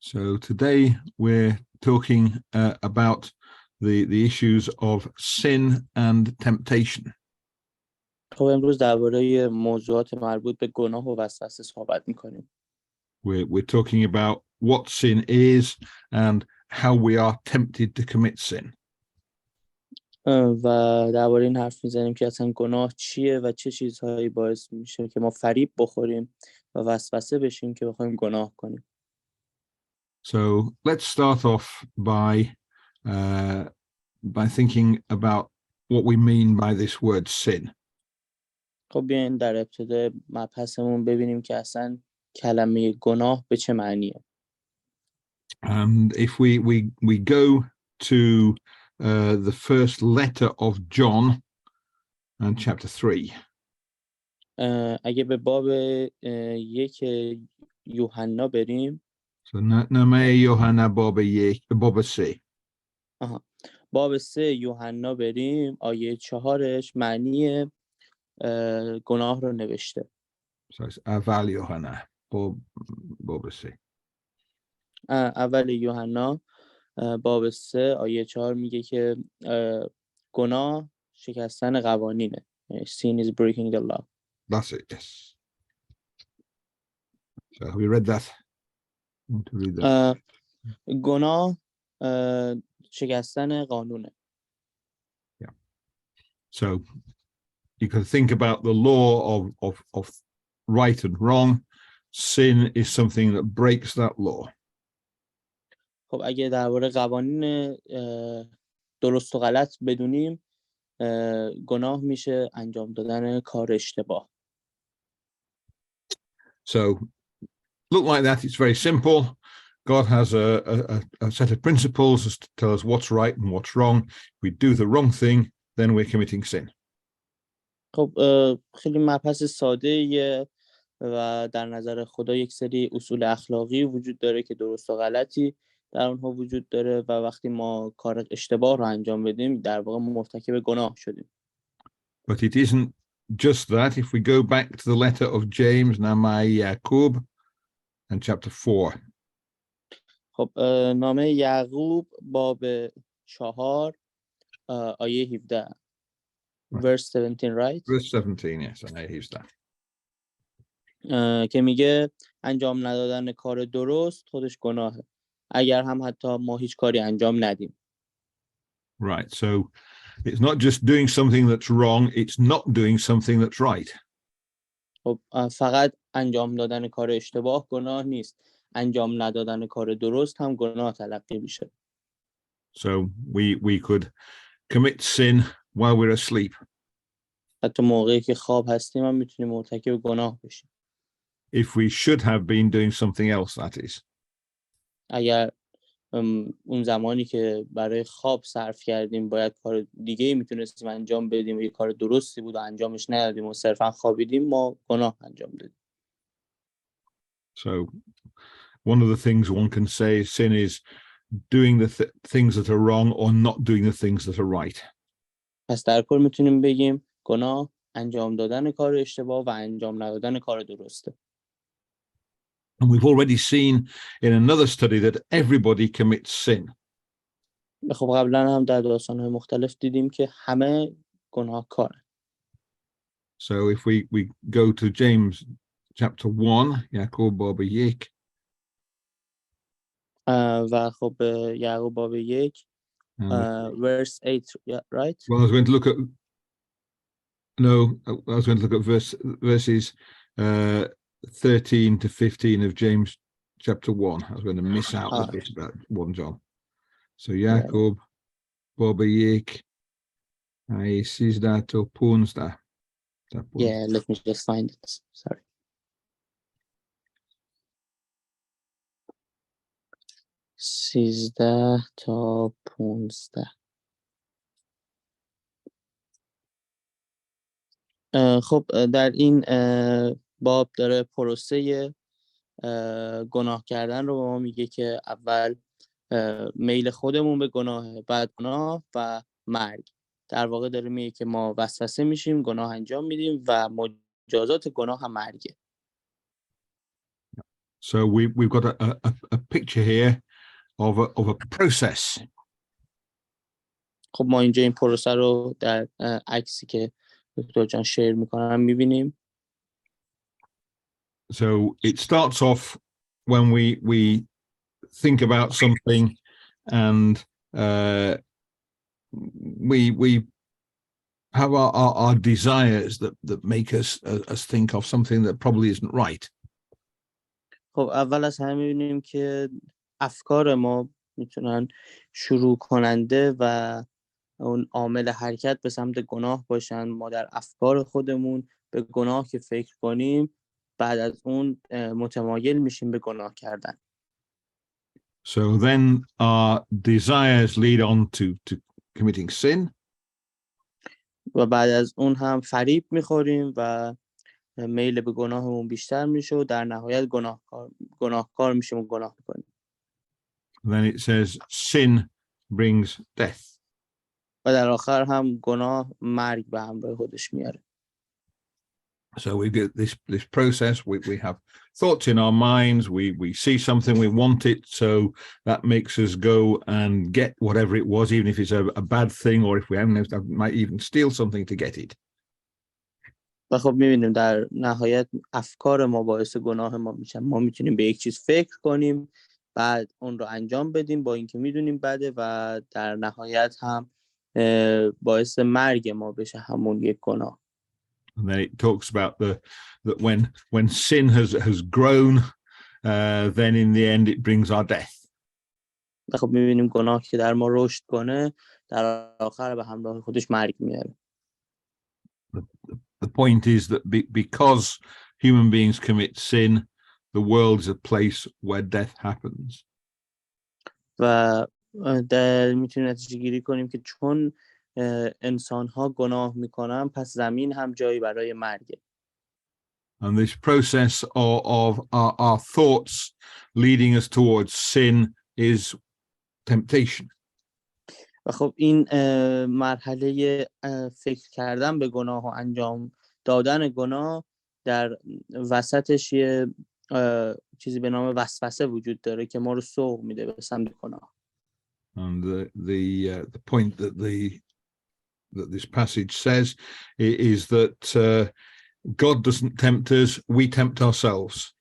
So today we're talking about the issues of sin and temptation. خب امروز درباره موضوعات مربوط به گناه و وسوسه صحبت می‌کنیم. We're talking about what sin is and how we are tempted to commit sin. و درباره این حرف میزنیم که اصلا گناه چیه و چه چیزهایی باعث میشه که ما فریب بخوریم و وسوسه بشیم که بخوایم گناه کنیم. So let's start off by thinking about what we mean by this word sin. خب بیاین در ابتدای مبحثمون ببینیم که اصلا کلمه گناه به چه معنیه. And if we go to the first letter of John and chapter 3. اگه به باب 1 یوحنا بریم. So نامه یوحنا باب 3. باب 3 یوحنا بریم، آیه 4 معنی گناه رو نوشته. So it's اول یوحنا باب 3. اول یوحنا باب 3 آیه 4 میگه که گناه شکستن قوانینه. Sin is breaking the law. That's it, yes. So have you read that? I want to read that. گناه شکستن قانونه. Yeah. So you can think about the law of right and wrong. Sin is something that breaks that law. خب اگه درباره قوانین درست و غلط بدونیم، گناه میشه انجام دادن کار اشتباه. So look like that, it's very simple. God has a set of principles to tell us what's right and what's wrong. If we do the wrong thing, then we're committing sin. خب خیلی مبحث ساده‌ایه و در نظر خدا یک سری اصول اخلاقی وجود داره که درست و غلطی در اونها وجود داره و وقتی ما کار اشتباه رو انجام بدیم در واقع مرتکب گناه شدیم. But it isn't just that. If we go back to the letter of James, نامه یعقوب, and chapter 4. خب نامه یعقوب باب 4 آیه 17. Verse 17, right? Verse 17, yes, and here's that. که میگه انجام ندادن کار درست خودش گناهه، اگر هم حتی ما هیچ کاری انجام ندیم. Right, so it's not just doing something that's wrong, it's not doing something that's right. خب فقط انجام دادن کار اشتباه گناه نیست، انجام ندادن کار درست هم گناه تلقی میشه. So we could commit sin while we're asleep. حتی موقعی که خواب هستیم هم میتونیم مرتکب گناه بشیم. If we should have been doing something else, that is. اگر اون زمانی که برای خواب صرف کردیم باید کار دیگه‌ای میتونستیم انجام بدیم و یه کار درستی بود و انجامش ندادیم و صرفا خوابیدیم، ما گناه انجام دادیم. So one of the things one can say sin is doing the things that are wrong or not doing the things that are right. پس در کل میتونیم بگیم گناه انجام دادن کار اشتباه و انجام ندادن کار درسته. And we've already seen in another study that everybody commits sin. خب قبلا هم در داستان‌های مختلف دیدیم که همه گناهکارن. So if we go to James chapter 1, یعقوب باب 1. و خب یعقوب باب 1 verse 8, right? Well, I was going to look at verses 13 to 15 of James chapter 1. I was going to miss out the bit about 1 John. So Jacob, Baba Yik, Sizda to Punsta. Yeah, let me just find it. Sorry. Sizda تا 15. خب در این باب داره پروسه گناه کردن رو به ما میگه که اول میل خودمون به گناه، بعد گناه و مرگ. در واقع داره میگه که ما وسوسه میشیم، گناه انجام میدیم و مجازات گناه هم مرگه. So we've got a picture here of a process. خب ما اینجا این پروسه رو در عکسی که دکتر جان شیر میکنن میبینیم. So it starts off when we think about something and we have our desires that make us think of something that probably isn't right. خب اول از همه میبینیم که افکار ما میتونن شروع کننده و اون عامل حرکت به سمت گناه باشن. ما در افکار خودمون به گناه که فکر کنیم بعد از اون متمایل میشیم به گناه کردن. So then our desires lead on to committing sin. و بعد از اون هم فریب میخوریم و میل به گناهمون بیشتر میشه و در نهایت گناهکار میشیم و گناه میکنیم. Then it says sin brings death. و در آخر هم گناه مرگ به همراه خودش میاره. So we get this process. We have thoughts in our minds. We see something, we want it, so that makes us go and get whatever it was, even if it's a bad thing, or if we haven't, might even steal something to get it. و خب میبینیم در نهایت افکار ما باعث گناه ما میشن. ما میتونیم به یک چیز فکر کنیم بعد اون رو انجام بدیم با اینکه میدونیم بده و در نهایت هم باعث مرگ ما بشه همون یک گناه. And then it talks about that when sin has grown, then in the end it brings our death. خب می‌بینیم گناه که در ما رشد کنه در آخر به همراه خودش مرگ میاره. The point is that because human beings commit sin, the world is a place where death happens. و میتونیم نتیجه گیری کنیم که چون انسان ها گناه میکنن پس زمین هم جایی برای مرگه. And this process of our thoughts leading us towards sin is temptation. و خب این مرحله فکر کردن به گناه و انجام دادن گناه در وسطش یه چیزی به نام وسوسه وجود داره که ما رو سوق میده به سمت گناه. And the point that this passage says is that God doesn't tempt us, we tempt ourselves.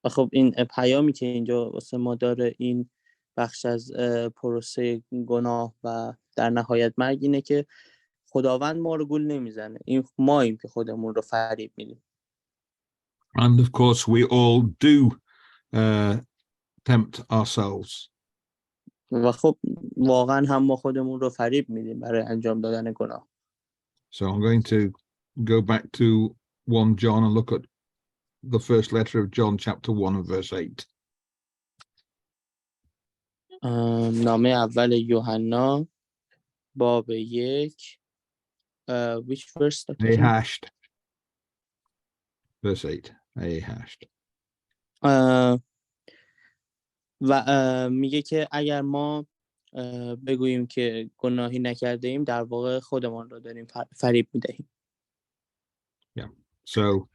و خب این پیامی که اینجا واسه ما داره این بخش از پروسه گناه و در نهایت مرگ اینه که خداوند ما رو گول نمیزنه. این ماییم که خودمون رو فریب میدیم. And of course we all do tempt ourselves. و خب واقعا هم ما خودمون رو فریب میدیم برای انجام دادن گناه. So I'm going to go back to 1 John and look at the first letter of John, chapter 1 and verse 8. نامه اول یوحنا باب 1 which verse? A hashed. Verse 8. A hashed. و میگه که اگر ما بگوییم که گناهی نکرده ایم در واقع خودمان را داریم فریب میدهیم. Yeah. So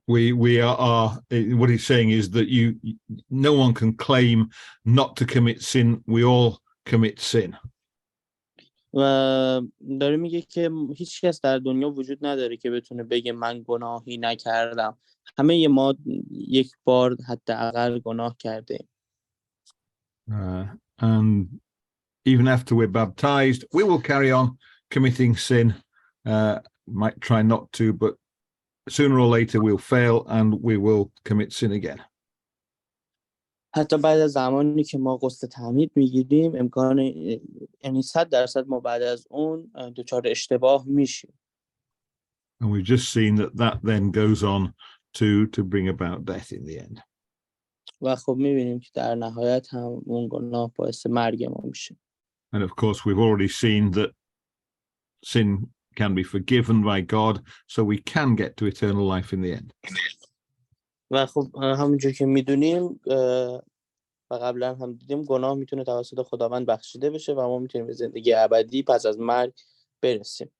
we are what he's saying is that no one can claim not to commit sin. We all commit sin. و داره میگه که هیچ کس در دنیا وجود نداره که بتونه بگه من گناهی نکردم. همه ما یک بار حداقل گناه کردیم. And even after we're baptized, we will carry on committing sin. Might try not to, but sooner or later we'll fail and we will commit sin again. حتی بعد از زمانی که ما غسل تعمید میگیریم امکان یعنی 100% ما بعد از اون دچار اشتباه میشیم. And we've just seen that then goes on to bring about death in the end. و خب میبینیم که در نهایت هم اون گناه باعث مرگ ما میشه. And of course we've already seen that sin can be forgiven by God, so we can get to eternal life in the end. و خب همونجور که میدونیم و قبلا هم دیدیم گناه میتونه توسط خداوند بخشیده بشه و ما میتونیم به زندگی ابدی پس از مرگ برسیم.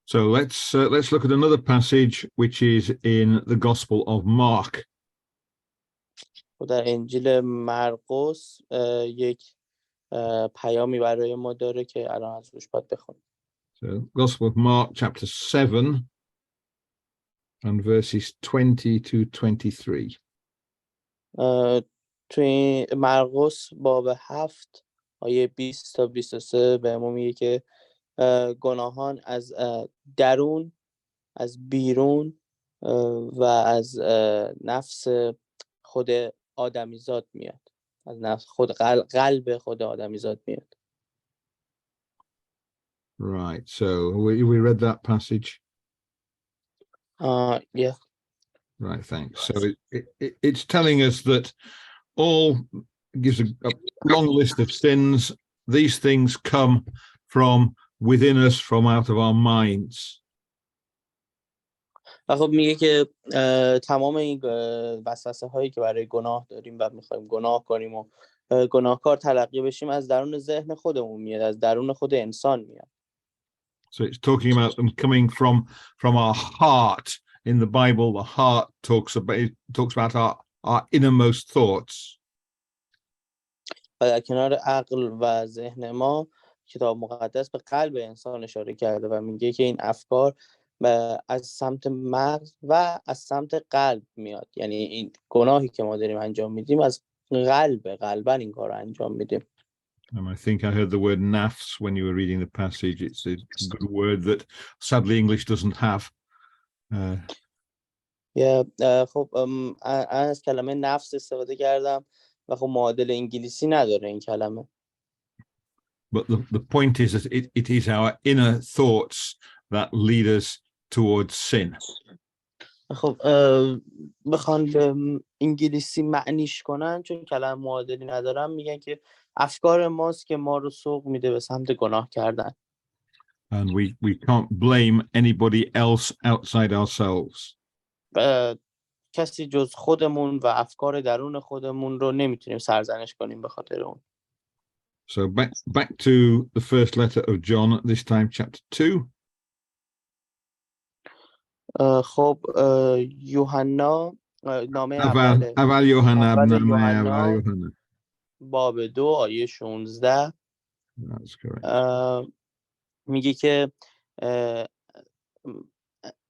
So let's look at another passage which is in the Gospel of Mark. و در انجیل مرقس یک پیامی برای ما داره که الان از روش باید بخونیم. So Gospel of Mark chapter 7 and verses 20 to 23. توی مرقس باب 7 آیه 20 تا 23 بهمون میگه که گناهان از درون، از بیرون و از نفس خود آدمیزاد میاد، از نفس خود قلب خود آدمیزاد میاد. Right, so we read that passage. Yeah. Right, thanks. So it's telling us that all gives a long list of sins. These things come from within us, from out of our minds. و خب میگه که تمام این وسوسه هایی که برای گناه داریم و میخوایم گناه کنیم و گناهکار تلقی بشیم از درون ذهن خودمون میاد، از درون خود انسان میاد. So it's talking about them coming from our heart. In the Bible, the heart talks about our innermost thoughts. و در کنار عقل و ذهن ما کتاب مقدس به قلب انسان اشاره کرده و میگه که این افکار از سمت مغز و از سمت قلب میاد. یعنی این گناهی که ما داریم انجام میدیم از قلبا این کار رو انجام میدیم. I think I heard the word nafs when you were reading the passage. It's a good word that sadly English doesn't have. خب از کلمه نفس استفاده کردم و خب معادل انگلیسی نداره این کلمه. But the point is that it is our inner thoughts that lead us towards sin. خب بخوان به انگلیسی معنیش کنن چون کلمه معادلی ندارم میگن که افکار ماست که ما رو سوق میده به سمت گناه کردن. And we can't blame anybody else outside ourselves. کسی جز خودمون و افکار درون خودمون رو نمیتونیم سرزنش کنیم به خاطر اون. So back to the first letter of John, this time chapter 2. خب یوحنا نامه اول یوحنا باب 2 آیه 16. That's correct. میگه که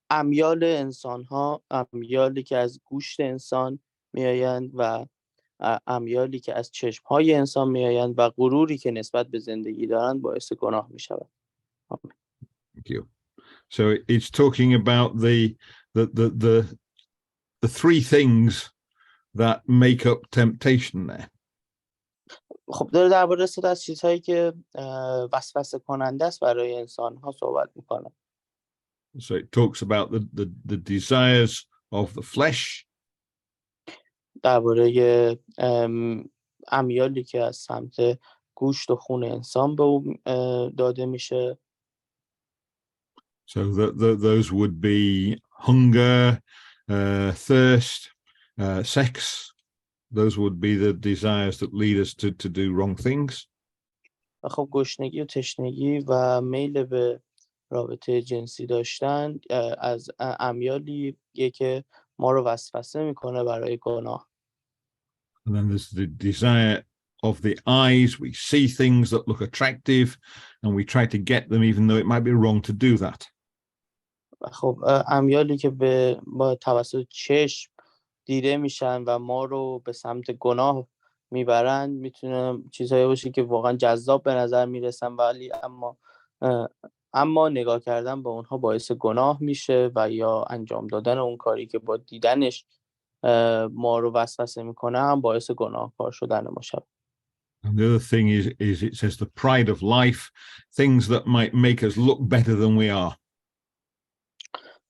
امیال انسان ها امیالی که از گوشت انسان میآیند و امیالی که از چشم های انسان میآیند و غروری که نسبت به زندگی دارند باعث گناه می شود. Thank you. So it's talking about the three things that make up temptation there. خب داره درباره سه از چیزهایی که وسوسه کننده است برای انسان ها صحبت میکنه. So it talks about the desires of the flesh. درباره امیالی که از سمت گوشت و خون انسان به او داده میشه. So those would be hunger, thirst, sex. Those would be the desires that lead us to do wrong things. و خب گشنگی و تشنگی و میل به رابطه جنسی داشتن از امیالیه که ما رو وسوسه میکنه برای گناه. And then there's the desire of the eyes. We see things that look attractive and we try to get them even though it might be wrong to do that. خب امیالی که با توسط چشم دیده میشن و ما رو به سمت گناه میبرن میتونه چیزهایی باشه که واقعا جذاب به نظر میرسن ولی اما نگاه کردن به اونها باعث گناه میشه و یا انجام دادن اون کاری که با دیدنش ما رو وسوسه میکنه هم باعث گناهکار شدن ما شد. And the other thing is it says the pride of life, things that might make us look better than we are.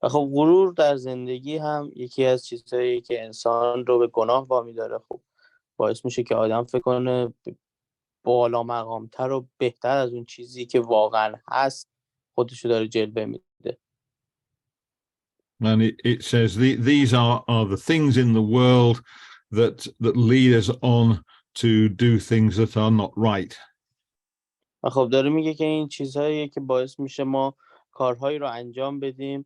و خب غرور در زندگی هم یکی از چیزهایی که انسان رو به گناه وامی داره. خب باعث میشه که آدم فکر کنه بالا مقام‌تر و بهتر از اون چیزی که واقعا هست خودشو داره جلوه میده. And it says these are the things in the world that lead us on to do things that are not right. و خب داره میگه که این چیزهایی که باعث میشه ما کارهایی رو انجام بدیم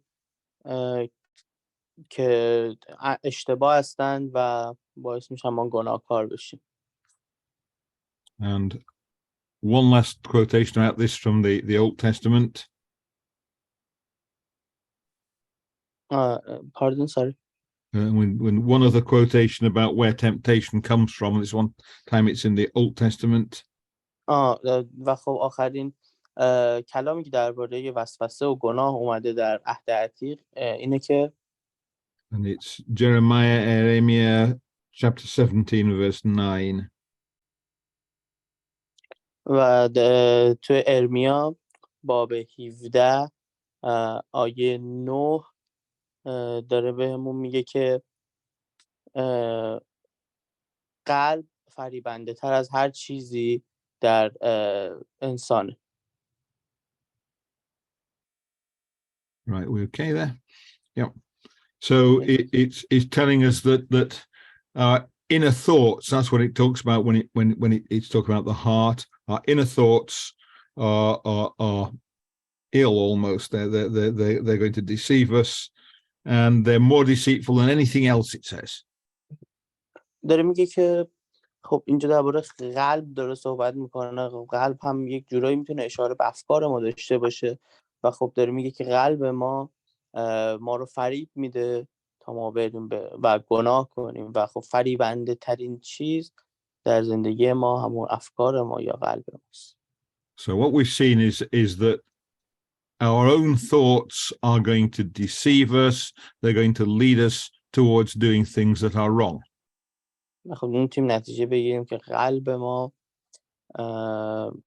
که اشتباه هستند و باعث میشن ما گناهکار بشیم. And one last quotation about this from the Old Testament. Pardon, sorry. When one other quotation about where temptation comes from, this one time it's in the Old Testament. و خب آخرین کلامی که درباره وسوسه و گناه اومده در عهد عتیق اینه که And it's Jeremiah chapter 17 verse 9. و تو ارمیا باب 17 آیه 9 داره بهمون میگه که قلب فریبنده تر از هر چیزی در انسانه. Right, we okay there? Yep. So it's telling us that our inner thoughts, that's what it talks about when it's talking about the heart. Our inner thoughts are ill almost. They're going to deceive us, and they're more deceitful than anything else, it says. داره میگه که خب اینجا درباره قلب داره صحبت میکنه. قلب هم یک جورایی میتونه اشاره به افکار ما داشته باشه و خب داره میگه که قلب ما رو فریب میده تا ما بریم و گناه کنیم و خب فریبنده ترین چیز در زندگی ما همون افکار ما یا قلب ماست. So what we've seen is that our own thoughts are going to deceive us. They're going to lead us towards doing things that are wrong. خب میتونیم نتیجه بگیریم که قلب ما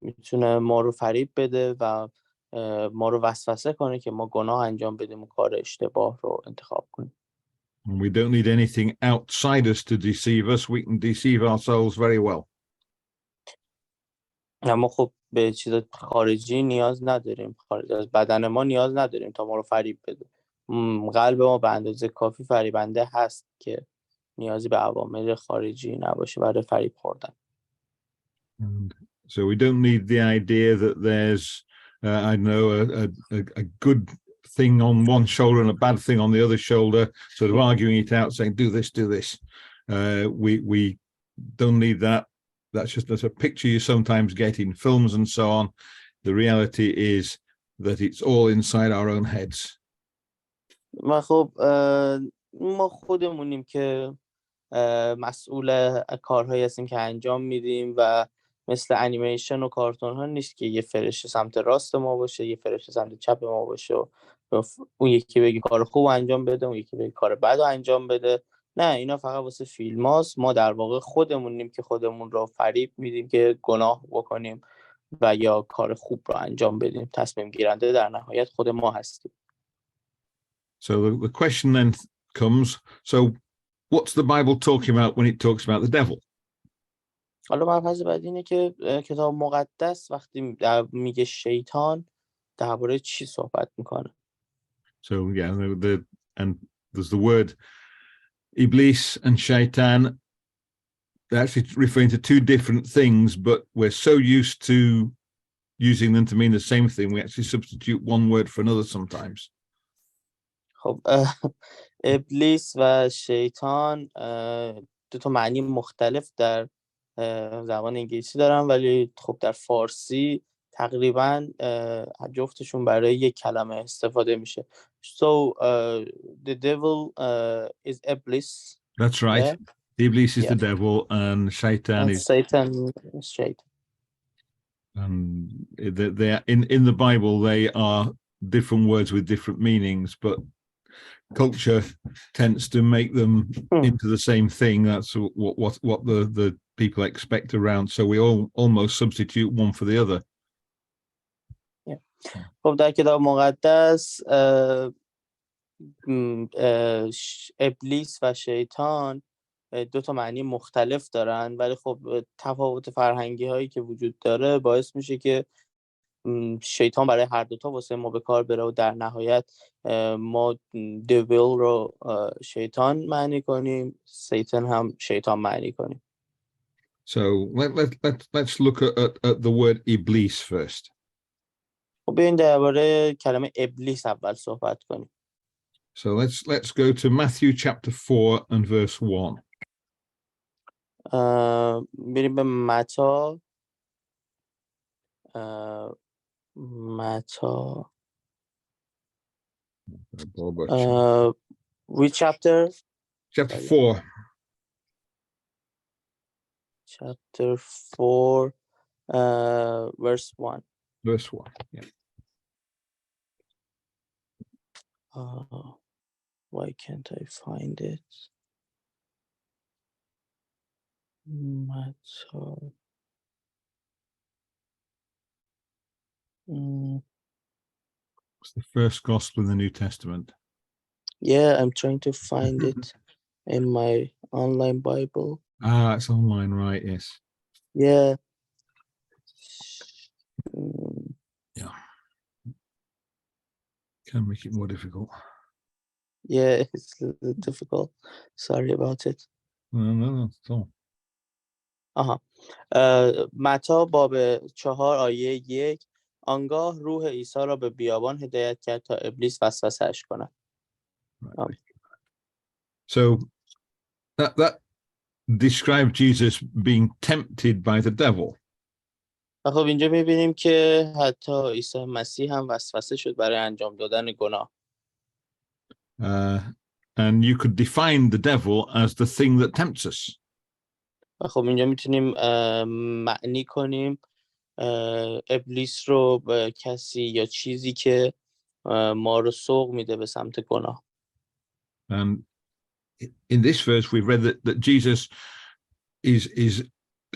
میتونه ما رو فریب بده و ما رو وسوسه کنه که ما گناه انجام بدیم و کار اشتباه رو انتخاب کنیم. And we don't need anything outside us to deceive us. We can deceive ourselves very well. اما خب به چیز خارجی نیاز نداریم، خارج از بدن ما نیاز نداریم تا ما رو فریب بده. قلب ما به اندازه کافی فریبنده هست که نیازی به عوامل خارجی نباشه برای فریب خوردن. And so we don't need the idea that there's I know a good thing on one shoulder and a bad thing on the other shoulder, sort of arguing it out, saying do this. We don't need that. That's a picture you sometimes get in films and so on. The reality is that it's all inside our own heads. ما خب ما خودمونیم که مسئول کارهایی هستیم که انجام میدیم و مثل انیمیشن و کارتون ها نیست که یه فرشته سمت راست ما باشه یه فرشته سمت چپ ما باشه و اون یکی بگی کار خوب انجام بده اون یکی بگی کار بد انجام بده. نه، اینا فقط واسه فیلم هاست. ما در واقع خودمونیم که خودمون رو فریب میدیم که گناه بکنیم و یا کار خوب رو انجام بدیم. تصمیم گیرنده در نهایت خود ما هستیم. So the question then comes, so what's the Bible talking about when it talks about the devil? حالا مبحث بعد اینه که کتاب مقدس وقتی میگه شیطان درباره چی صحبت میکنه. So yeah, and there's the word ابلیس and shaitan. They're actually referring to two different things, but we're so used to using them to mean the same thing, we actually substitute one word for another sometimes. خب ابلیس و شیطان دو تا معنی مختلف در زبان انگلیسی دارن ولی خب در فارسی تقریبا جفتشون برای یک کلمه استفاده میشه. So the devil is ابلیس. That's right. Yeah. Iblis is the devil and Shaitan is Satan. And they are in the Bible they are different words with different meanings, but culture tends to make them into the same thing. That's what the people expect around, so we all almost substitute one for the other. خب در کتاب مقدس ابلیس و شیطان دو تا معنی مختلف دارن ولی خب تفاوت فرهنگی هایی که وجود داره باعث میشه که شیطان برای هر دوتا واسه ما به کار بره و در نهایت ما دیویل رو شیطان معنی کنیم سیطان هم شیطان معنی کنیم. So let's look at the word ابلیس first. خب بیاین درباره کلمه ابلیس اول صحبت کنیم. So let's go to Matthew chapter 4 and verse 1. بریم به متی. which chapter? Chapter 4. Chapter 4, verse 1. Verse 1, yeah. Why can't I find it? Mati. It's the first gospel in the New Testament. Yeah, I'm trying to find it in my online Bible. Ah, it's online, right? Yes. Yeah. Yeah. Can make it more difficult. Yeah, it's a little difficult. Sorry about it. No, it's all. متی باب 4 آیه 1. آنگاه روح عیسی را به بیابان هدایت کرد تا ابلیس وسوسه‌اش کند. So that described Jesus being tempted by the devil. خب اینجا می‌بینیم که حتی عیسی مسیح هم وسوسه شد برای انجام دادن گناه. And you could define the devil as the thing that tempts us. خب اینجا میتونیم معنی کنیم ابلیس رو به کسی یا چیزی که ما رو سوق میده به سمت گناه. And in this verse we've read that Jesus is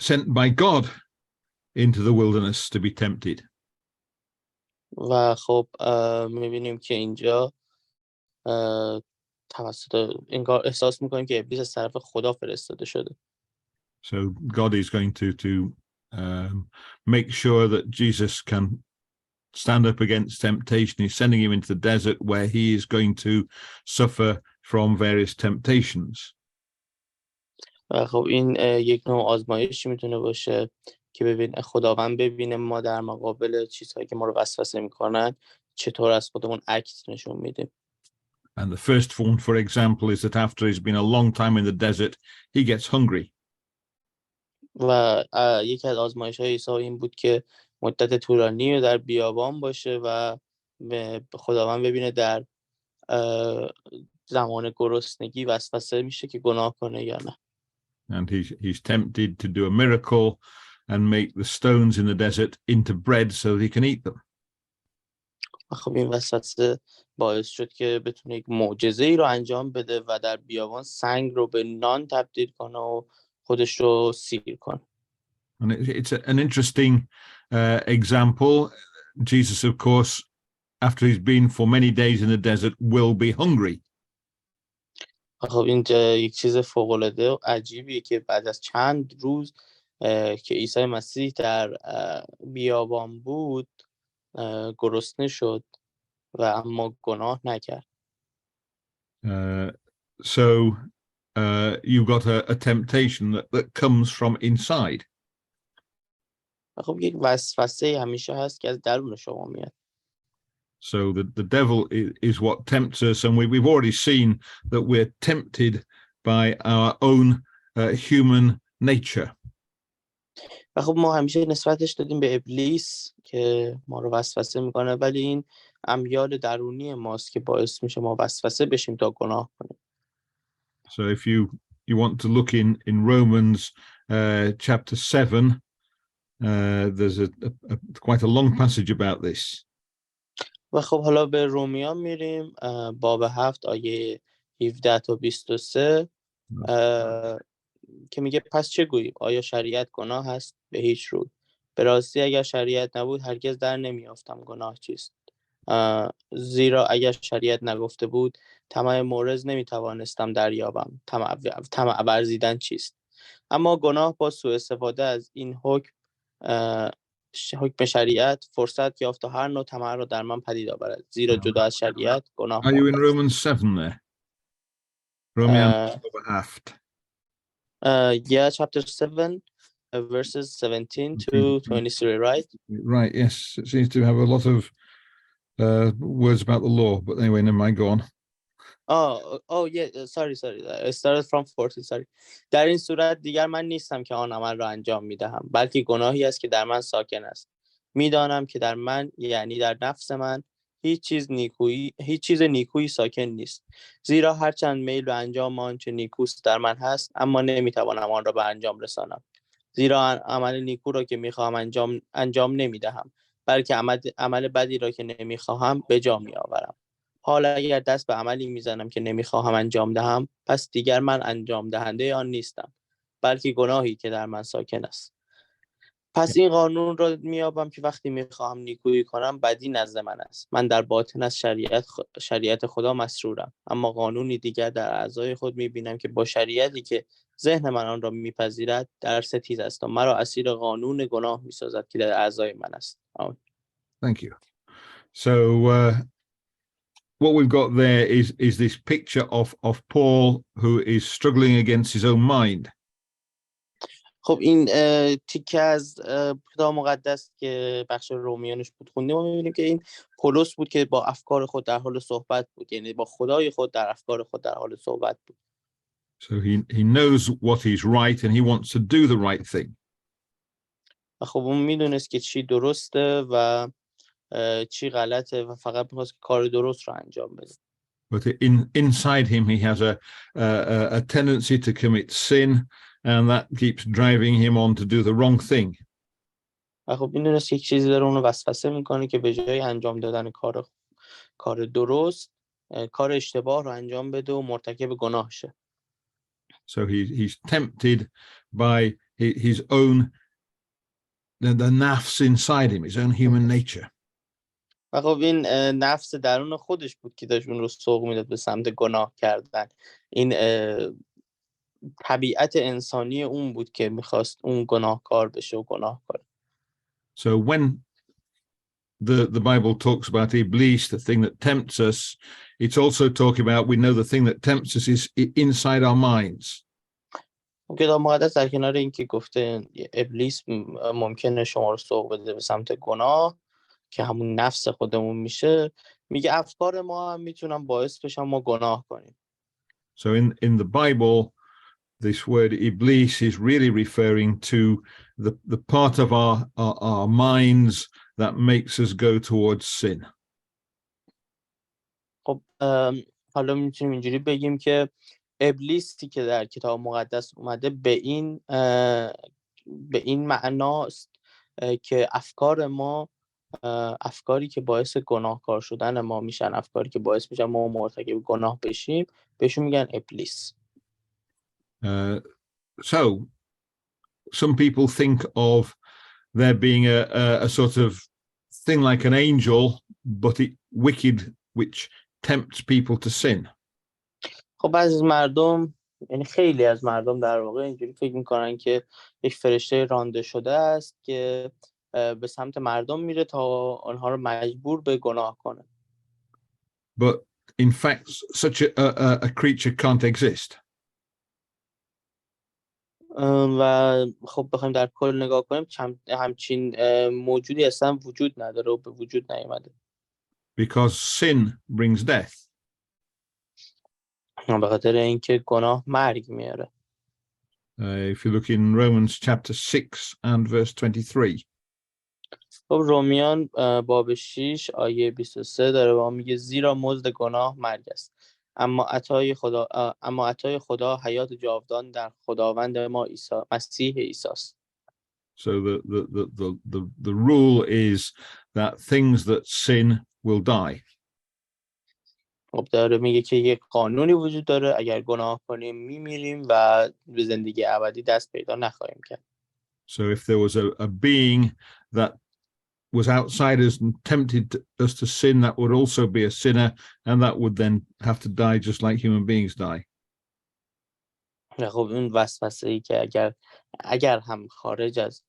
sent by God into the wilderness to be tempted. و خب میبینیم که اینجا توسط انگار احساس میکنیم که ابلیس از طرف خدا فرستاده شده. So God is going to make sure that Jesus can stand up against temptation. He's sending him into the desert where he is going to suffer from various temptations. خب این یک نوع آزمایشی میتونه باشه که خداوند ببینه ما در مقابل چیزهایی که ما رو وسوسه میکنن چطور از خودمون عکس نشون میدیم. And the first one, for example, is that after he's been a long time in the desert, he gets hungry. و یکی از آزمایش‌های عیسی این بود که مدت طولانی در بیابان باشه و خداوند ببینه در زمان گرسنگی وسوسه میشه که گناه کنه یا نه. And he's tempted to do a miracle and make the stones in the desert into bread so that he can eat them. خب این وسوسه باعث شد که بتونه یک معجزه‌ای رو انجام بده و در بیابان سنگ رو به نان تبدیل کنه و خودش رو سیر کنه. And it's an interesting example. Jesus, of course, after he's been for many days in the desert, will be hungry. خب این یک چیز فوق‌العاده و عجیبیه که بعد از چند روز که عیسی مسیح در بیابان بود گرسنه شد و اما گناه نکرد. So you've got a temptation that comes from inside. خب یک وسوسه همیشه هست که از درون شما میاد. So the devil is what tempts us, and we've already seen that we're tempted by our own human nature. و خب ما همیشه نسبتش دادیم به ابلیس که ما رو وسوسه میکنه، ولی این امیال درونی ماست که باعث میشه ما وسوسه بشیم تا گناه کنیم. So if you want to look in Romans chapter 7, there's a quite a long passage about this. و خب حالا به رومیان میریم، باب 7 آیه 17 تا 23 که میگه پس چه گوییم؟ آیا شریعت گناه است؟ به هیچ روی. به راستی اگر شریعت نبود هرگز در نمیافتم گناه چیست. زیرا اگر شریعت نگفته بود طمع مورز نمیتوانستم دریابم طمع ورزیدن چیست. اما گناه با سوء استفاده از این حکم شریعت فرصت یافت تا هر نوع طمع را در من پدید آورد. زیرا جدا از شریعت گناه. Are you in Romans 7 there? Romans 7. Yeah, chapter 7, verses 17 to 23, right? Right, yes. It seems to have a lot of words about the law, but anyway, never mind, go on. Yeah, sorry. I started from 40, sorry. در این صورت دیگر من نیستم که آن عمل را انجام میدهم، بلکه گناهی است که در من ساکن است. میدانم که در من، یعنی در نفس من، هیچ چیز نیکویی ساکن نیست. زیرا هرچند میل به انجام آنچه نیکوست در من هست، اما نمیتوانم آن را به انجام رسانم. زیرا عمل نیکو را که میخواهم انجام نمیدهم، بلکه عمل بدی را که نمیخواهم به جا میآورم. حالا اگر دست به عملی میزنم که نمیخواهم انجام دهم، پس دیگر من انجام دهنده آن نیستم، بلکه گناهی که در من ساکن است. پس این قانون را میابم که وقتی میخواهم نیکویی کنم، بدی نزد من است. من در باطن از شریعت خدا مسرورم، اما قانونی دیگر در اعضای خود میبینم که با شریعتی که ذهن من آن را میپذیرد در ستیز است و مرا اسیر قانون گناه میسازد که در اعضای من است. Thank you. So what we've got there is this picture of Paul who is struggling against his own mind. خب این تیکه از کتاب مقدس که بخش رومیانش بود خوندیم و می‌بینیم که این پولس بود که با افکار خود در حال صحبت بود، یعنی با خدای خود در افکار خود در حال صحبت بود. So he knows what is right and he wants to do the right thing. خب اون میدونست که چی درسته و چی غلطه و فقط می‌خواست که کار درست رو انجام بده. But inside him he has a tendency to commit sin, and that keeps driving him on to do the wrong thing. خب میدونست یک چیزی داره اونو وسوسه میکنه که به جای انجام دادن کار درست، کار اشتباه رو انجام بده و مرتکب گناه شه. So he's tempted by his own the nafs inside him, his own human nature. و خب این نفس درون خودش بود که داشت اون رو سوق میداد به سمت گناه کردن. این طبیعت انسانی اون بود که میخواست اون گناهکار بشه و گناه کنه. So when the Bible talks about ابلیس, the thing that tempts us, it's also talking about, we know the thing that tempts us is inside our minds. کتاب مقدس در کنار اینکه گفته ابلیس ممکنه شما رو سوق بده به سمت گناه که همون نفس خودمون میشه، میگه افکار ما هم میتونن باعث بشن ما گناه کنیم. So in the Bible, this word ابلیس is really referring to the part of our minds that makes us go towards sin. خب حالا میتونیم اینجوری بگیم که ابلیسی که در کتاب مقدس اومده به این معناست که افکار ما، افکاری که باعث گناهکار شدن ما میشن، افکاری که باعث میشن ما مرتکب گناه بشیم، بهشون میگن ابلیس. So some people think of there being a sort of thing like an angel, but wicked, which tempts people to sin. خب بعضی از مردم، یعنی خیلی از مردم در واقع اینجوری فکر میکنن که یک فرشته رانده شده است که به سمت مردم میره تا آنها رو مجبور به گناه کنه. But in fact, such a creature can't exist. و خب بخوایم در کل نگاه کنیم همچین موجودی اصلا وجود نداره و به وجود نیامده. Because sin brings death. به خاطر اینکه گناه مرگ میاره. If you look in Romans chapter 6 and verse 23. خب رومیان باب 6 آیه 23 داره و میگه زیرا مزد گناه مرگ است، اما عطای خدا حیات جاودان در خداوند ما مسیح عیسی است. So the rule is that things that sin will die. خب داره میگه که یک قانونی وجود داره، اگر گناه کنیم میمیریم و به زندگی ابدی دست پیدا نخواهیم کرد. So if there was a being that was outside us and tempted us to sin, that would also be a sinner, and that would then have to die just like human beings die. خب اون وسوسه‌ای که اگر هم خارج از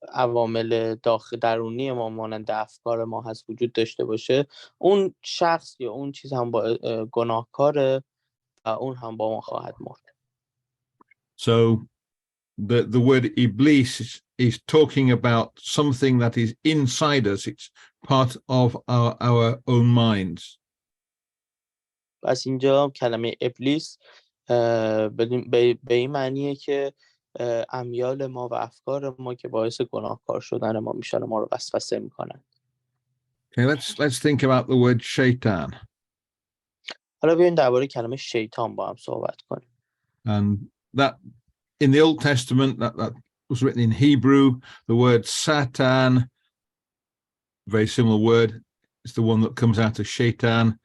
عوامل درونی ما مانند افکار ما هست وجود داشته باشه، اون شخص یا اون چیز هم با گناهکاره و اون هم با ما خواهد مرد. So the word ابلیس is talking about something that is inside us. It's part of our own minds. پس اینجا کلمه ابلیس به این معنیه که امیال ما و افکار ما که باعث گناهکار شدن ما میشن ما رو وسوسه میکنن. Okay, let's think about the word shaitan. حالا بیاین درباره کلمه شیطان با هم صحبت کنیم. And that in the Old Testament that was written in Hebrew. The word Satan, very similar word, it's the one that comes out of shaitan,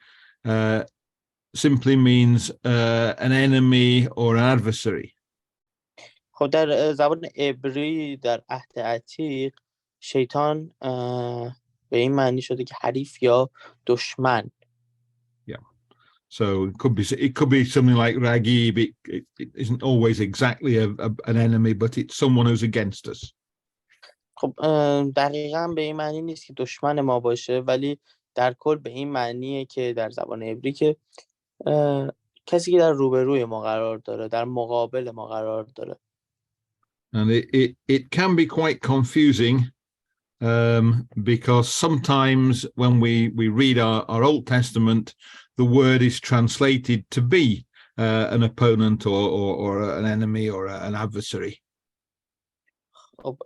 simply means an enemy or an adversary. خب در زبان عبری در عهد عتیق شیطان به این معنی شده که حریف یا دشمن. Yeah. So it could be something like Ragib. It isn't always exactly an enemy, but it's someone who's against us. خب دقیقاً به این معنی نیست که دشمن ما باشه، ولی در کل به این معنیه که در زبان عبری که کسی که در روبروی ما قرار داره، در مقابل ما قرار داره. And it can be quite confusing because sometimes when we read our Old Testament, the word is translated to be an opponent or an enemy or an adversary. خب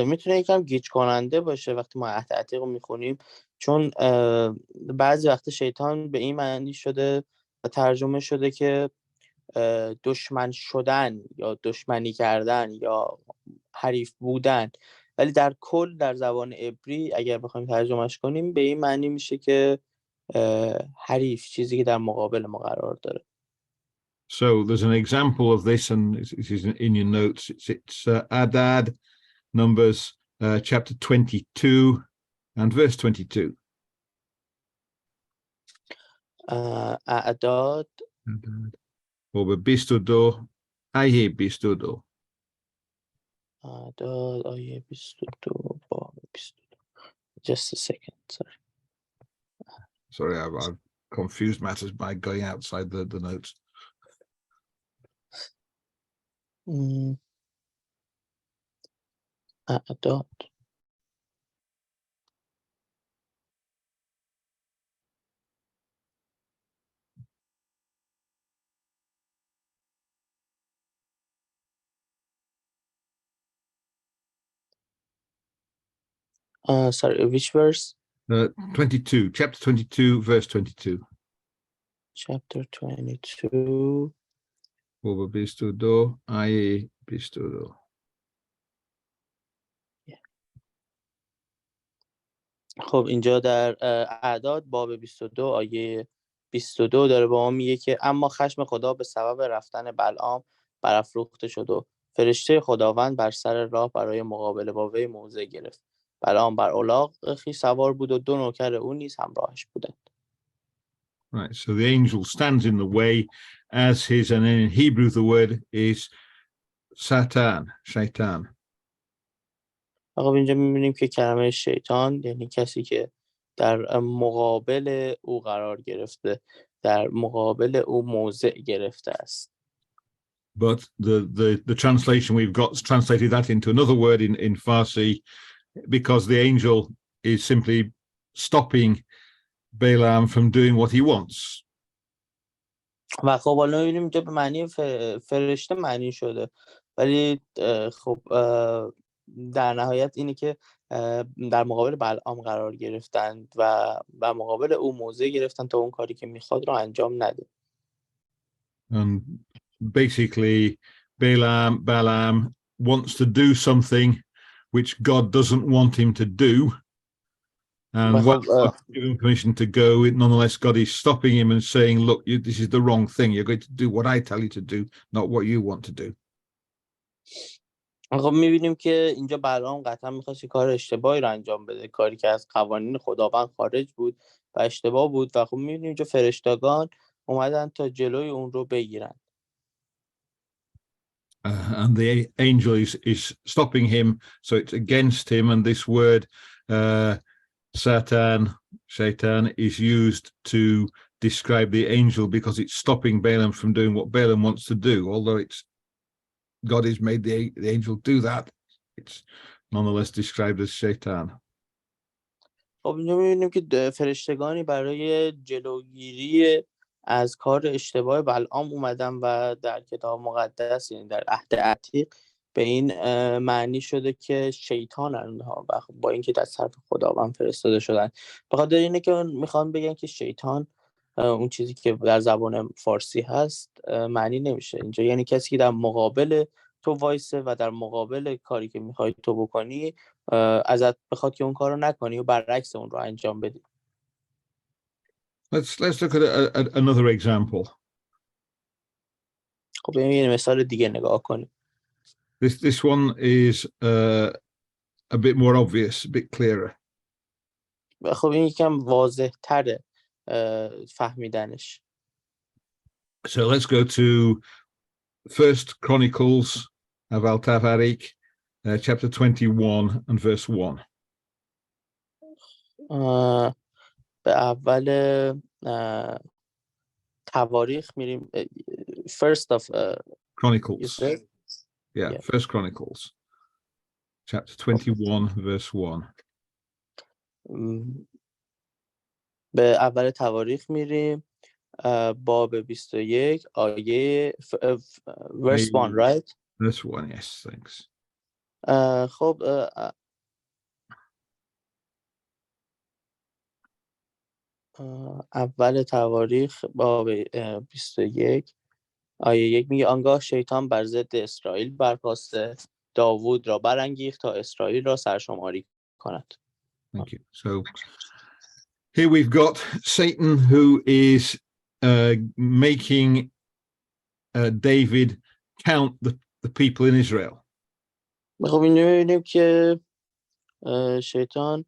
میتونه یکم گیج کننده باشه وقتی ما عهد عتیق رو میخونیم، چون بعضی وقت شیطان به این معنی شده و ترجمه شده که دشمن شدن یا دشمنی کردن یا حریف بودن، ولی در کل در زبان عبری اگر بخوایم ترجمهش کنیم به این معنی میشه که حریف، چیزی که در مقابل ما قرار داره. So there's an example of this, and it is in your notes. It's Adad, Numbers chapter 22 and verse 22. اعداد باب 22 آیه 22. اعداد آیه 22 باب 22. Just a second, sorry. Sorry, I've confused matters by going outside the notes. اعداد sorry, which verse? 22, chapter 22, verse 22. Chapter 22. باب 22 آیه 22. خب اینجا در اعداد باب 22 آیه 22 داره با ما میگه که اما خشم خدا به سبب رفتن بلعام برافروخته شد و فرشته خداوند بر سر راه برای مقابله با وی موضع گرفت. بلعام بر الاغ خویش سوار بود و 2 نوکر او نیز همراهش بودند. Right, so the angel stands in the way as his, and in Hebrew the word is Satan, shaitan. خب اینجا می‌بینیم که کلمه شیطان یعنی کسی که در مقابل او قرار گرفته، در مقابل او موضع گرفته است. But the translation we've got translated that into another word in Farsi, because the angel is simply stopping Balaam from doing what he wants. و خب حالا می‌بینیم اینجا به معنی فرشته معنی شده، ولی خب در نهایت اینه که در مقابل بلعام قرار گرفتند و مقابل او موضع گرفتن تا اون کاری که میخواد رو انجام نده. And basically Balaam wants to do something which God doesn't want him to do. And when God's given permission to go, nonetheless God is stopping him and saying, look, this is the wrong thing. You're going to do what I tell you to do, not what you want to do. خب می‌بینیم که اینجا بلعام قطعا می‌خواست کار اشتباهی رو انجام بده، کاری که از قوانین خداوند خارج بود و اشتباه بود، و خب می‌بینیم اینجا فرشتگان اومدن تا جلوی اون رو بگیرن. And the angel is stopping him, so it's against him. And this word, Satan, shaitan, is used to describe the angel because it's stopping Balaam from doing what Balaam wants to do. Although God has made the angel do that, it's nonetheless described as shaitan. خب اینجا می‌بینیم که فرشتگانی برای جلوگیری از کار اشتباه بلعام اومدن و در کتاب مقدس، یعنی در عهد عتیق، به این معنی شده که شیطان اونها و با اینکه در طرف خداوند فرستاده شدن. بخاطر اینه که میخوان بگن که شیطان اون چیزی که در زبان فارسی هست معنی نمیشه اینجا، یعنی کسی که در مقابل تو وایسه و در مقابل کاری که میخوای تو بکنی ازت بخواد که اون کار رو نکنی و برعکس اون رو انجام بدی. Let's look at another example. خب یه مثال دیگه نگاه کنیم. This one is a bit more obvious, a bit clearer. خب این یکم واضح تره فهمیدنش. So let's go to First Chronicles of Tafarik, chapter 21 and verse 1. به اول تواریخ میریم. First of Chronicles. Yeah, First Chronicles, chapter 21, verse 1. به اول تواریخ میریم، باب 21 آیه verse 1, right? Verse 1, yes, thanks. خب اول تواریخ باب 21 آیه 1 میگه آنگاه شیطان بر ضد اسرائیل برخاسته داوود را برانگیخت تا اسرائیل را سرشماری کند. Thank you. So here we've got Satan who is making David count the people in Israel. خب اینجا می‌بینیم که شیطان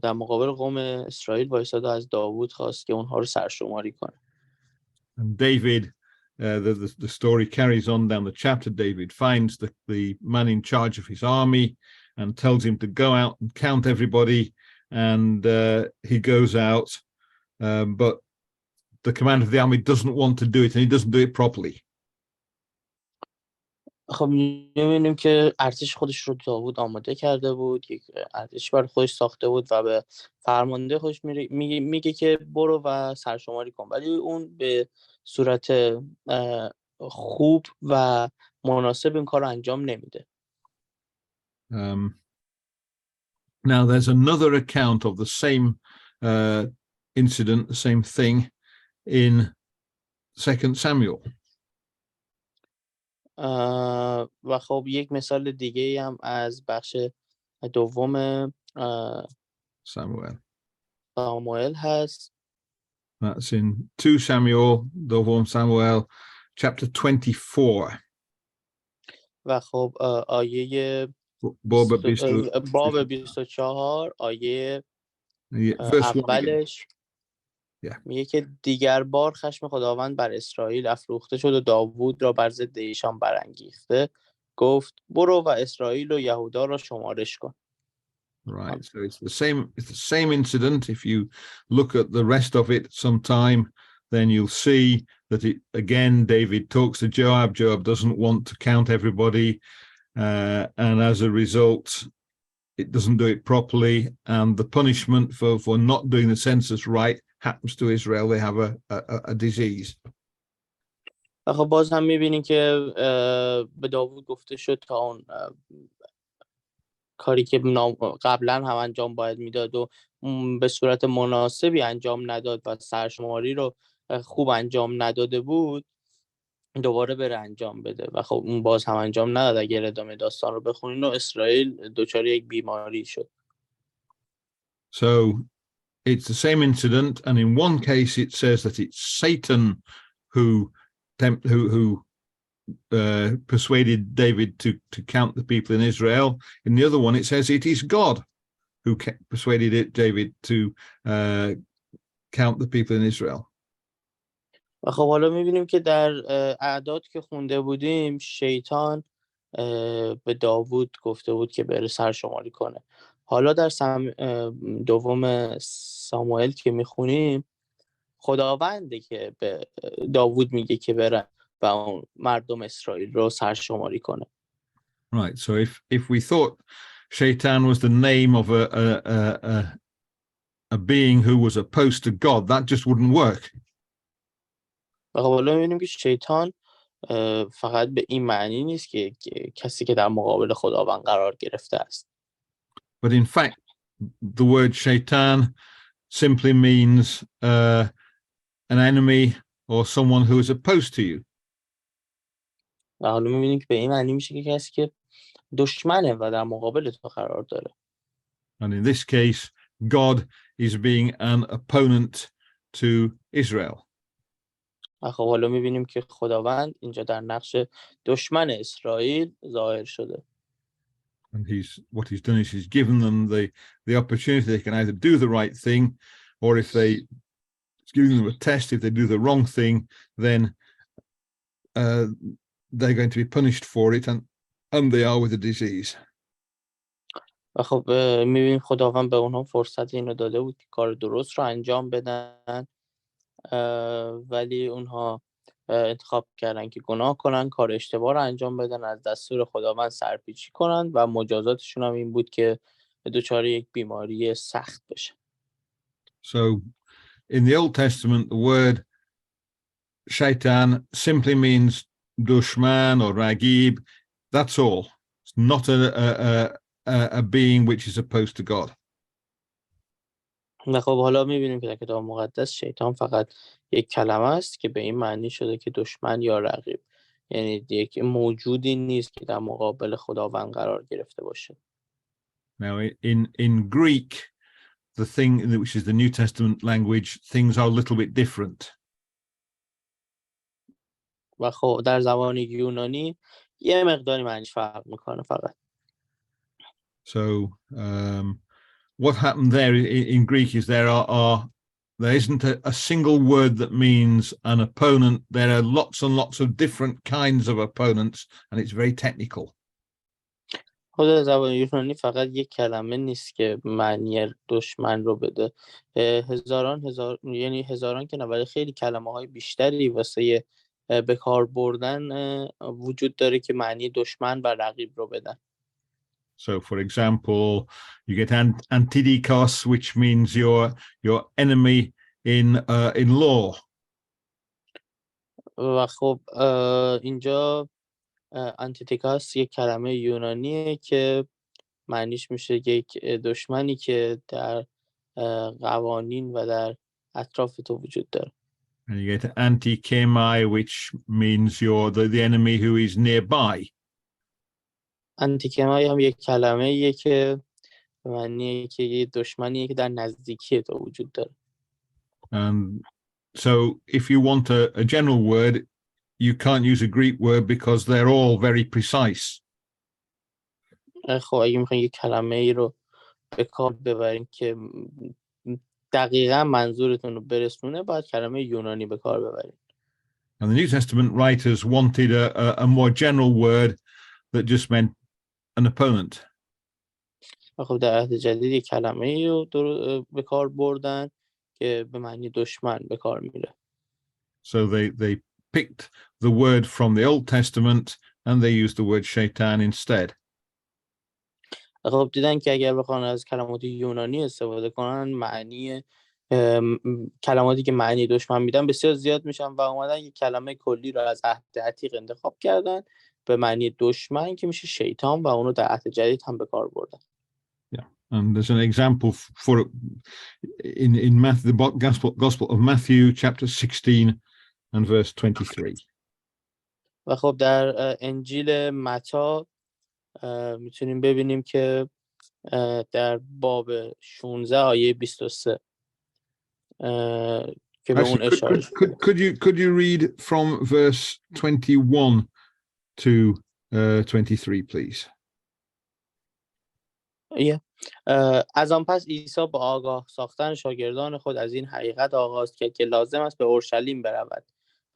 در مقابل قوم اسرائیل وایساد و از داوود خواست که اونها رو سرشماری کنه. And David, the story carries on down the chapter. David finds the man in charge of his army and tells him to go out and count everybody. And he goes out, but the commander of the army doesn't want to do it, and he doesn't do it properly. خب می‌بینیم که ارتش خودش رو داوود آماده کرده بود، یک ارتش برای خودش ساخته بود و به فرمانده خودش میگه که برو و سرشماری کن، ولی اون به صورت خوب و مناسب این کار رو انجام نمیده. Now there's another account of the same incident, the same thing in 2 Samuel. و خب یک مثال دیگه هم از بخش دوم ساموئل هست. That's in 2 Samuel, دوم Samuel, chapter 24. و خب آیه باب 24 آیه verse اولش میگه که دیگر بار خشم خداوند بر اسرائیل افروخته شد و داوود را بر ضد ایشان برانگیخته، گفت برو و اسرائیل و یهودا را شمارش کن. Right, so it's the same incident. If you look at the rest of it sometime, then you'll see that again David talks to Joab. Joab doesn't want to count everybody, and as a result it doesn't do it properly, and the punishment for not doing the census right happens to Israel. They have a disease. خب باز هم می‌بینیم که به داوود گفته شد تا اون کاری که قبلا هم انجام باید میداد و به صورت مناسبی انجام نداد و سرشماری رو خوب انجام نداده بود، دوباره بره انجام بده و خب اون باز هم انجام نداد. اگر ادامه داستان رو بخونین و اسرائیل دچار یک بیماری شد. So it's the same incident, and in one case it says that it's Satan who persuaded David to count the people in Israel. In the other one it says it is God who persuaded David to count the people in Israel. و خب حالا می‌بینیم که در اعداد که خونده بودیم شیطان به داوود گفته بود که بره سرشماری کنه. حالا در دوم ساموئل که میخونیم خداونده که به داوود میگه که بره و اون مردم اسرائیل رو سرشماری کنه. Right, so if we thought Shaitan was the name of a being who was opposed to God, that just wouldn't work. و خب حالا می‌بینیم که شیطان فقط به این معنی نیست که کسی که در مقابل خداوند قرار گرفته است. But in fact, the word shaitan simply means an enemy or someone who is opposed to you. و حالا می‌بینیم که به این معنی میشه که کسی که دشمنه و در مقابل تو قرار داره. And in this case, God is being an opponent to Israel. و خب حالا می‌بینیم که خداوند اینجا در نقش دشمن اسرائیل ظاهر شده. And what he's done is he's given them the opportunity. They can either do the right thing, or if it's giving them a test. If they do the wrong thing, then they're going to be punished for it, and they are with the disease. و خب می‌بینیم خداوند به اونها فرصت اینو داده بود که کار درست رو انجام بدن، ولی اونها انتخاب کردن که گناه کنن، کار اشتباه رو انجام بدن، از دستور خداوند سرپیچی کنن و مجازاتشون هم این بود که دچار یک بیماری سخت بشه. So in the Old Testament, the word shaitan simply means dushman or ragib. That's all. It's not a being which is opposed to God. و خب حالا می‌بینیم که در کتاب مقدس شیطان فقط یک کلمه است که به این معنی شده که دشمن یا رقیب، یعنی یک موجودی نیست که در مقابل خداوند قرار گرفته باشه. Now in Greek, the thing which is the New Testament language, things are a little bit different. و خب در زبان یونانی یه مقداری معنیش فرق میکنه فقط. So what happened there in Greek is there isn't a single word that means an opponent. There are lots and lots of different kinds of opponents, and it's very technical. خود در زبان یونانی فقط یک کلمه نیست که معنی دشمن رو بده. هزاران که نه، ولی خیلی کلمه‌های بیشتری واسه به کار بردن وجود داره که معنی دشمن و رقیب رو بدن. So, for example, you get antidikos, which means your enemy in law. و خب اینجا آنتیتیکاس یک کلمه یونانیه که معنیش میشه یک دشمنی که در قوانین و در اطراف تو وجود داره. And you get antikemai, which means you're the enemy who is nearby. آنتیکمای هم یک کلمه‌ایه که معنیه که یه دشمنیه که در نزدیکی تو وجود داره. And so if you want a general word, you can't use a Greek word because they're all very precise. خب اگه میخواین یک کلمه‌ای رو به کار ببرین که دقیقاً منظورتون رو برسونه، باید کلمه یونانی به کار ببرین. And the New Testament writers wanted a more general word that just meant an opponent. خب در عهد جدید یک کلمه‌ای رو به کار بردن که به معنی دشمن به کار میره. So they picked the word from the Old Testament and they used the word shaitan instead. خب دیدن که اگر بخوان از کلمات یونانی استفاده کنن، معنی کلماتی که معنی دشمن میدن بسیار زیاد میشن و اومدن یک کلمه کلی رو از عهد عتیق انتخاب کردن به معنی دشمن که میشه شیطان و اونو در عهد جدید هم به کار بردن. Yeah, and there's an example for in Matthew, the Gospel of Matthew, chapter 16 and verse 23. و خب در انجیل متی میتونیم ببینیم که در باب 16 آیه 23 که به اون اشاره شده. Could you read from verse 21 to 23, please? از آن پس عیسی با آگاه ساختن شاگردان خود از این حقیقت آغاز کرد که لازم است به اورشلیم برود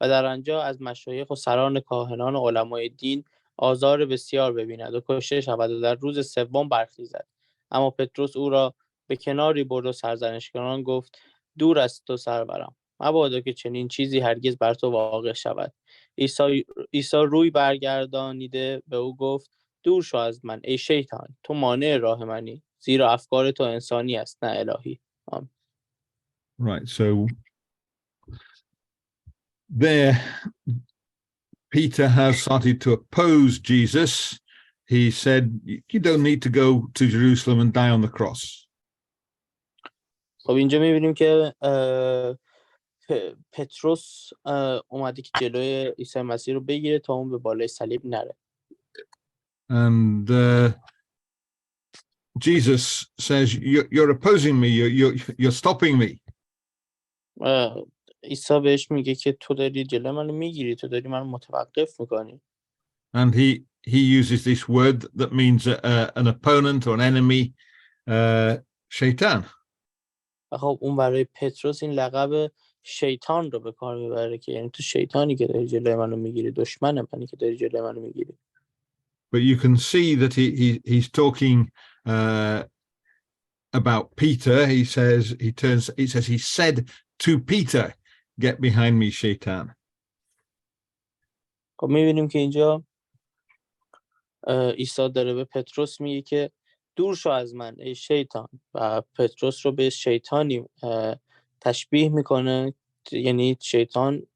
و در آنجا از مشایخ و سران کاهنان و علمای دین آزار بسیار ببیند و کشته شود و در روز سوم برخیزد. اما پتروس او را به کناری برد و سرزنش کنان گفت: دور از تو سرورم، مبادا که چنین چیزی هرگز بر تو واقع شود. عیسی روی برگردانیده به او گفت: دور شو از من ای شیطان، تو مانع راه منی، زیرا افکار تو انسانی است نه الهی. آمین. Right, so there Peter has started to oppose Jesus. He said, you don't need to go to Jerusalem and die on the cross. خب اینجا می‌بینیم که پتروس اومده که جلوی عیسی مسیح رو بگیره تا اون به بالای صلیب نره. And Jesus says, you're opposing me, you're stopping me. عیسی بهش میگه که تو داری جلوی منو میگیری، تو داری منو متوقف میکنی. And he uses this word that means an opponent or an enemy, شیطان. خب اون برای پتروس این لقب شیطان رو به کار میبره که یعنی تو شیطانی که داری جلوی منو میگیری، دشمن منی که داری جلوی منو میگیری. But you can see that he's talking about Peter. He says he said to Peter, get behind me, Shaitan. خب میبینیم که اینجا عیسی داره به پتروس میگه که دور شو از من ای شیطان، و پتروس رو به شیطانی تشبیه میکنه. یعنی شیطان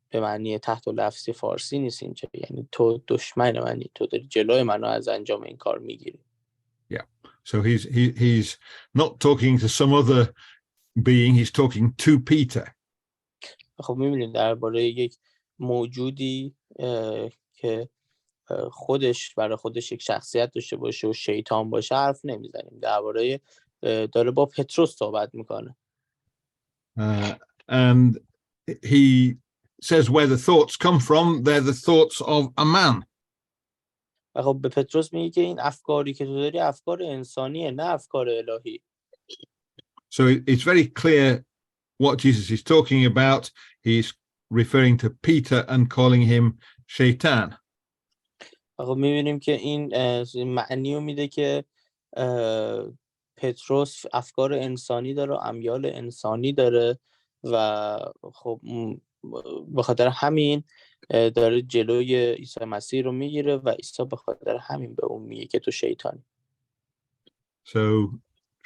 به معنی تحت لفظی فارسی نیست اینجا، یعنی تو دشمن منی، تو داری جلوی منو از انجام این کار میگیری. Yeah. So he's not talking to some other being, he's talking to Peter. خب می‌بینید درباره یک موجودی که برای خودش یک شخصیت داشته باشه و شیطان باشه حرف نمیزنیم، درباره داره با پتروس صحبت میکنه. And he says where the thoughts come from, they're the thoughts of a man. و خب به پتروس میگه که این افکاری که تو داری افکار انسانیه، نه افکار الهی. So it's very clear what Jesus is talking about. He's referring to Peter and calling him Shaitan. خب میبینیم که این معنی رو میده که پتروس افکار انسانی داره و امیال انسانی داره و خب به خاطر همین داره جلوی عیسی مسیح رو میگیره و عیسی به خاطر همین به اون میگه که تو شیطانی. So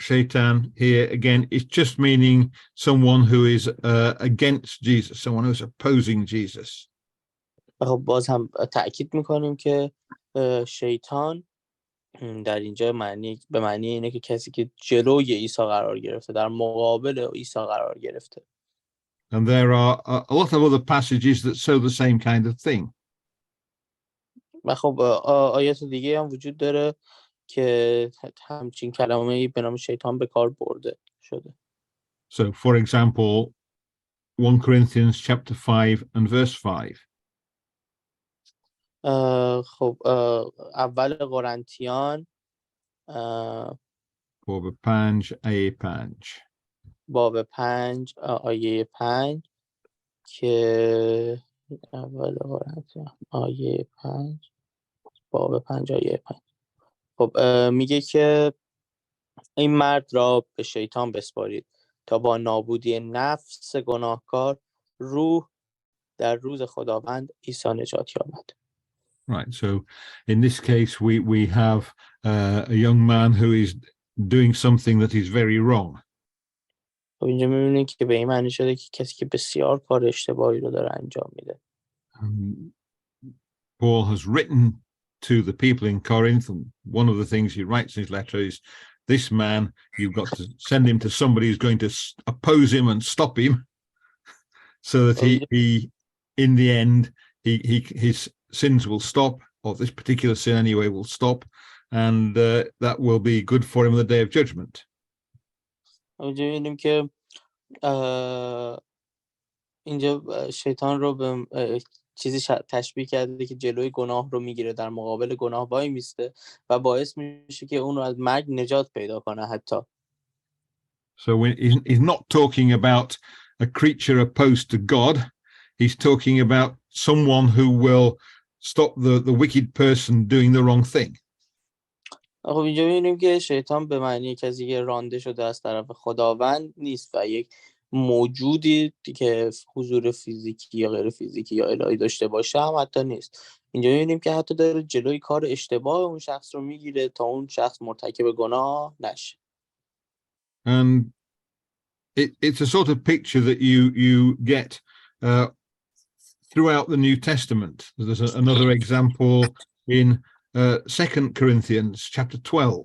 Shaitan here again is just meaning someone who is against Jesus, someone who is opposing Jesus. خب باز هم تأکید میکنیم که شیطان در اینجا به معنی اینه که کسی که جلوی عیسی قرار گرفته، در مقابل عیسی قرار گرفته. And there are a lot of other passages that show the same kind of thing. و خب آیات دیگه هم وجود داره که همچین کلمه‌ای به نام شیطان به کار برده شده. So for example, 1 Corinthians chapter 5 and verse 5. خب اول قرنتیان باب 5 آیه 5. باب 5 آیه 5 که اول قرنتیان آیه 5 باب 5 آیه 5 خب میگه که این مرد را به شیطان بسپارید تا با نابودی نفس گناهکار روح در روز خداوند عیسی نجات یابد. Right, so in this case we have a young man who is doing something that is very wrong. خب اینجا می‌بینید که به این معنی شده که کسی که بسیار کار اشتباهی رو داره انجام میده. Paul has written to the people in Corinth, and one of the things he writes in his letter is, this man, you've got to send him to somebody who's going to oppose him and stop him, so that he in the end, his sins will stop, or this particular sin anyway will stop, and that will be good for him on the day of judgment. می‌بینیم که اینجا شیطان رو به چیزی تشبیه کرده که جلوی گناه رو میگیره، در مقابل گناه وای میسته و باعث میشه که اون رو از مرگ نجات پیدا کنه حتی. So when he's not talking about a creature opposed to God, he's talking about someone who will stop the wicked person doing the wrong thing. خب اینجا می‌بینیم که شیطان به معنی کسی که رانده شده از طرف خداوند نیست و یک موجودی که حضور فیزیکی یا غیر فیزیکی یا الهی داشته باشه هم حتی نیست. اینجا می‌بینیم که حتی داره جلوی کار اشتباه اون شخص رو میگیره تا اون شخص مرتکب گناه نشه. And it's a sort of picture that you get throughout the New Testament. There's another example in 2 Corinthians chapter 12.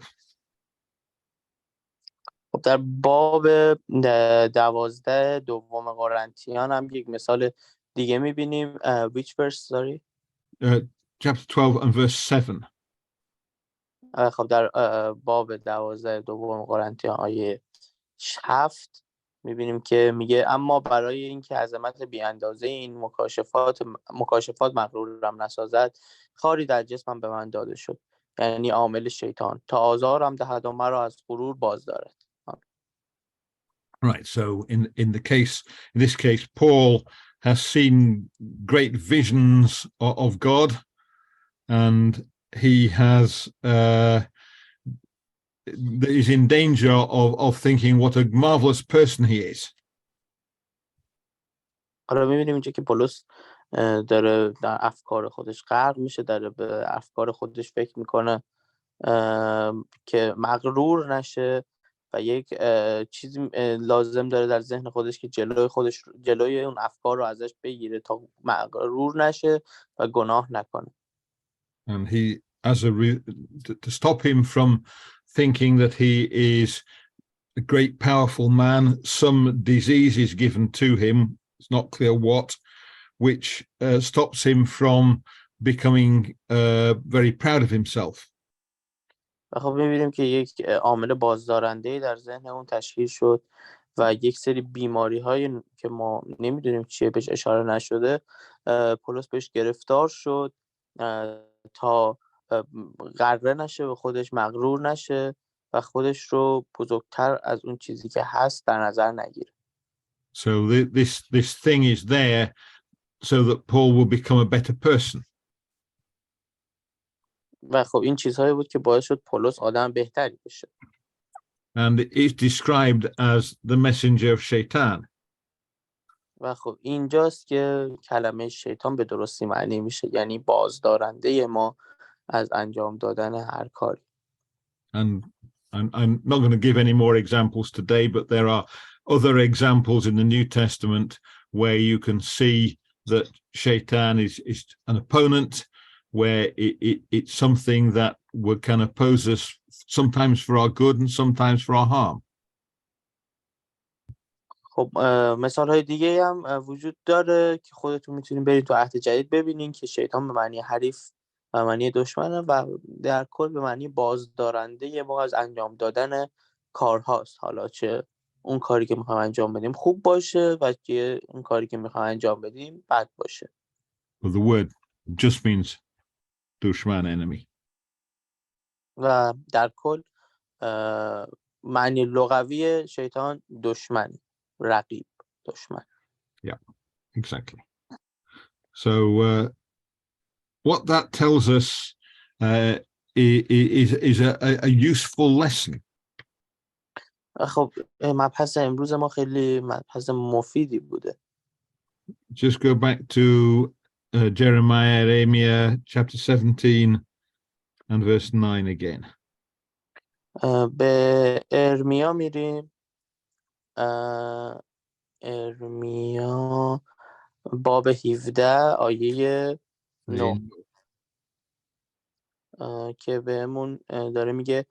در باب 12 دوم قرنتیان هم یک مثال دیگه می‌بینیم. Which verse, sorry? Chapter 12 and verse 7. خب در باب 12 دوم قرنتیان آیه 7 می‌بینیم که میگه اما برای اینکه عظمت بی‌اندازه این مکاشفات مغرورم نسازد، خاری در جسمم به من داده شد، یعنی عامل شیطان، تا آزارم دهد و مرا از غرور باز دارد. Right, so in this case, Paul has seen great visions of God, and he is in danger of thinking what a marvelous person he is. حالا می‌بینیم اینجا که پولس داره در افکار خودش غرق میشه، داره به افکار خودش فکر میکنه که مغرور نشه و یک چیزی لازم داره در ذهن خودش که جلوی اون افکار رو ازش بگیره تا مغرور نشه و گناه نکنه. And he, to stop him from thinking that he is a great powerful man, some disease is given to him, it's not clear what, which stops him from becoming very proud of himself. خب می‌بینیم که یک عامل بازدارنده‌ای در ذهن اون تشکیل شد و یک سری بیماری‌های که ما نمی‌دونیم چیه، بهش اشاره نشده، پولس بهش گرفتار شد تا غره نشه به خودش، مغرور نشه و خودش رو بزرگتر از اون چیزی که هست در نظر نگیره. So this thing is there so that Paul will become a better person. و خب این چیزهایی بود که باعث شد پولس آدم بهتری بشه. And it is described as the messenger of Shaitan. و خب اینجاست که کلمه شیطان به درستی معنی میشه، یعنی بازدارنده ما از انجام دادن هر کاری. And I'm not going to give any more examples today, but there are other examples in the New Testament where you can see that Shaitan is an opponent, where it's something that can oppose us sometimes for our good and sometimes for our harm. خب مثال های دیگه هم وجود داره که خودتون میتونین برید تو عهد جدید ببینین که شیطان به معنی حریف و معنی دشمنه و در کل به معنی بازدارنده ما از انجام دادن کارهاست، حالا چه اون کاری که میخوایم انجام بدیم خوب باشه و چه اون کاری که میخوایم انجام بدیم بد باشه. Well, the word just means دشمن, enemy. و در کل معنی لغوی شیطان دشمن، رقیب، دشمن. Yeah, exactly. So what that tells us is a useful lesson. خب مبحث امروز ما خیلی مبحث مفیدی بوده. Just go back to Jeremiah chapter 17 and verse 9 again. به ارمیا میریم. ارمیا باب 17 آیه 9 که بهمون داره میگه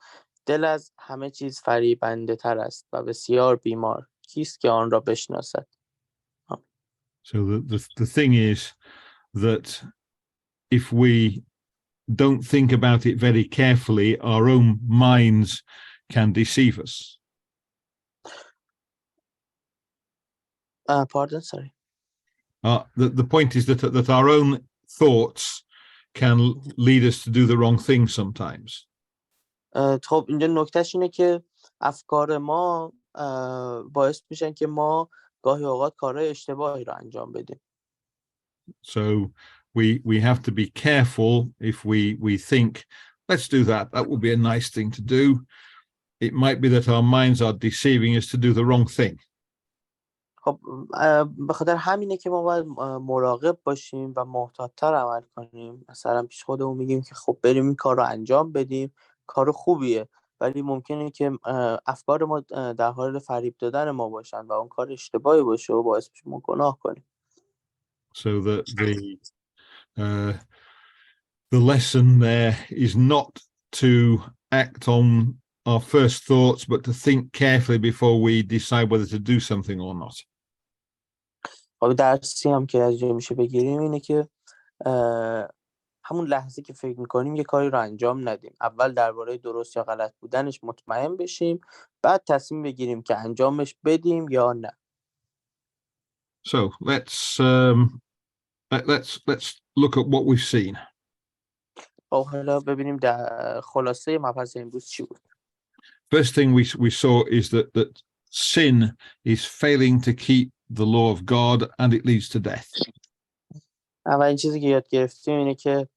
دل از همه چیز فریبنده تر است و بسیار بیمار، کیست که آن را بشناسد. So the thing is that if we don't think about it very carefully, our own minds can deceive us. Pardon, sorry. The point is that our own thoughts can lead us to do the wrong thing sometimes. خب اینجا نکتهش اینه که افکار ما باعث میشن که ما گاهی اوقات کارهای اشتباهی رو انجام بدیم. So we have to be careful if we think, let's do that. That would be a nice thing to do. It might be that our minds are deceiving us to do the wrong thing. خب به خاطر همینه که ما باید مراقب باشیم و محتاط‌تر عمل کنیم. مثلا پیش خودمون میگیم که خب بریم این کار رو انجام بدیم، کار خوبیه، ولی ممکنه که افکار ما در حال فریب دادن ما باشن و اون کار اشتباهی باشه و باعث بشه ما گناه کنیم. So the lesson there is not to act on our first thoughts, but to think carefully before we decide whether to do something or not. خب درسی هم که از جای میشه بگیریم اینه که همون لحظه که فکر میکنیم یه کاری رو انجام ندیم. اول درباره درست یا غلط بودنش مطمئن بشیم، بعد تصمیم بگیریم که انجامش بدیم یا نه. So let's look at what we've seen. خب حالا ببینیم در خلاصه مبحث امروز چی بود. First thing we saw is that sin is failing to keep the law of God and it leads to death. اولین چیزی که یاد گرفتیم اینه که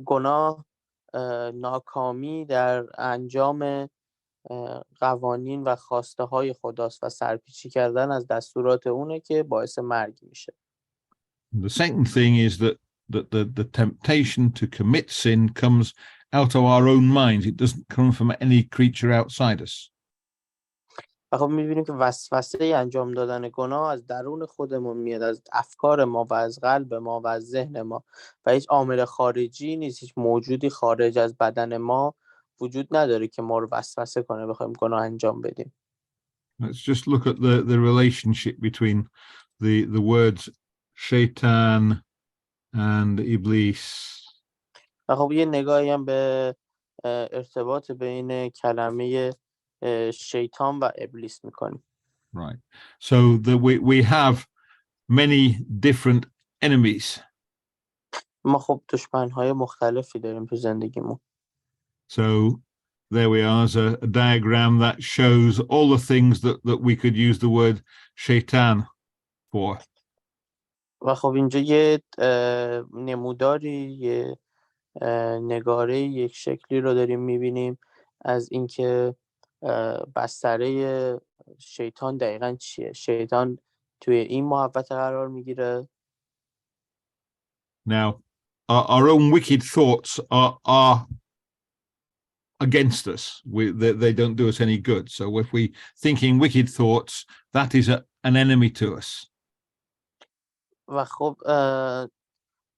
گناه ناکامی در انجام قوانین و خواسته های خداست و سرپیچی کردن از دستورات اونه که باعث مرگ میشه. The second thing is that the temptation to commit sin comes out of our own minds. It doesn't come from any creature outside us. و خب می‌بینیم که وسوسه انجام دادن گناه از درون خودمون میاد، از افکار ما و از قلب ما و از ذهن ما و هیچ عامل خارجی نیست، هیچ موجودی خارج از بدن ما وجود نداره که ما رو وسوسه کنه بخوایم گناه انجام بدیم. Let's just look at the relationship between the words shaitan and ابلیس. و خب یه نگاهی هم به ارتباط بین کلمه شیطان و ابلیس میکنیم. Right. So we have many different enemies. ما خب دشمن‌های مختلفی داریم تو زندگیمون. So there we are as a diagram that shows all the things that we could use the word shaitan for. و خب اینجا یه نموداری، یه نگاره یک شکلی رو داریم میبینیم از اینکه بستره شیطان دقیقاً چیه. شیطان توی این محوطه قرار میگیره. Now, our own wicked thoughts are against us. They don't do us any good. So if we thinking wicked thoughts, that is an enemy to us. و خب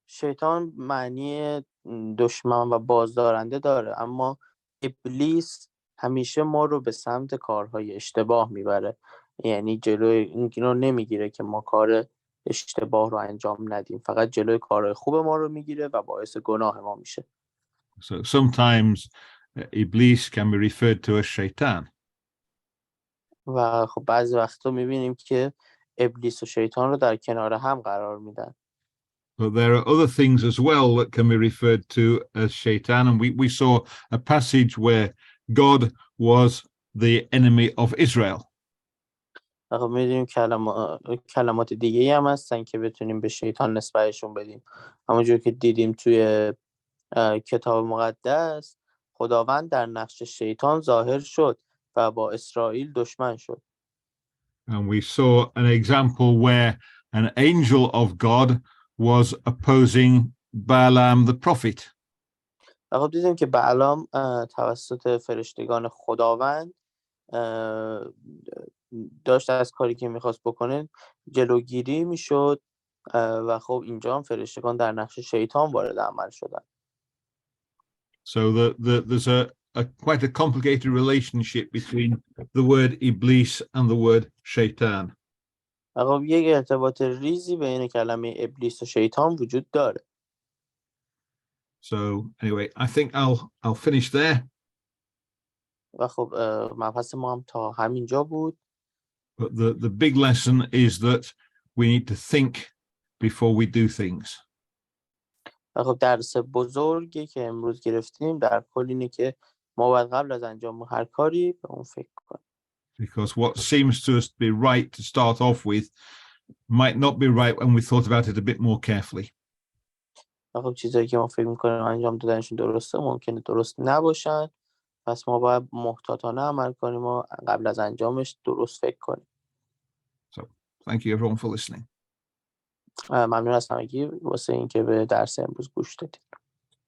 شیطان معنی دشمن و بازدارنده داره، اما ابلیس همیشه ما رو به سمت کارهای اشتباه میبره. یعنی جلوی این رو نمیگیره که ما کار اشتباه رو انجام ندیم، فقط جلوی کارهای خوب ما رو میگیره و باعث گناه ما میشه. So sometimes ابلیس can be referred to as shaitan. و خب بعضی وقتا میبینیم که ابلیس و شیطان رو در کنار هم قرار میدن. But there are other things as well that can be referred to as shaitan. And we saw a passage where God was the enemy of Israel. خب میدونیم کلمات دیگه هم هستن که بتونیم به شیطان نسبتشون بدیم. همونجور که دیدیم توی کتاب مقدس، خداوند در نقش شیطان ظاهر شد و با اسرائیل دشمن شد. And we saw an example where an angel of God was opposing Balaam the prophet. و خب دیدیم که بلعام توسط فرشتگان خداوند داشت از کاری که میخواست بکنه جلوگیری میشد و خب اینجا هم فرشتگان در نقش شیطان وارد عمل شدن. So there's a quite a complicated relationship between the word ابلیس and the word shaitan. و خب یک ارتباط ریزی بین کلمه ابلیس و شیطان وجود داره. So anyway, I think I'll finish there. و خب مبحث ما هم تا همینجا بود. But the big lesson is that we need to think before we do things. و خب درس بزرگی که امروز گرفتیم در کل اینه که ما باید قبل از انجام هر کاری به اون فکر کنیم. Because what seems to us to be right to start off with might not be right when we thought about it a bit more carefully. و خب چیزایی که ما فکر میکنیم انجام دادنشون درسته ممکنه درست نباشن، پس ما باید محتاطانه عمل کنیم و قبل از انجامش درست فکر کنیم. So thank you everyone for listening. ممنون از همگی واسه اینکه به درس امروز گوش دادید.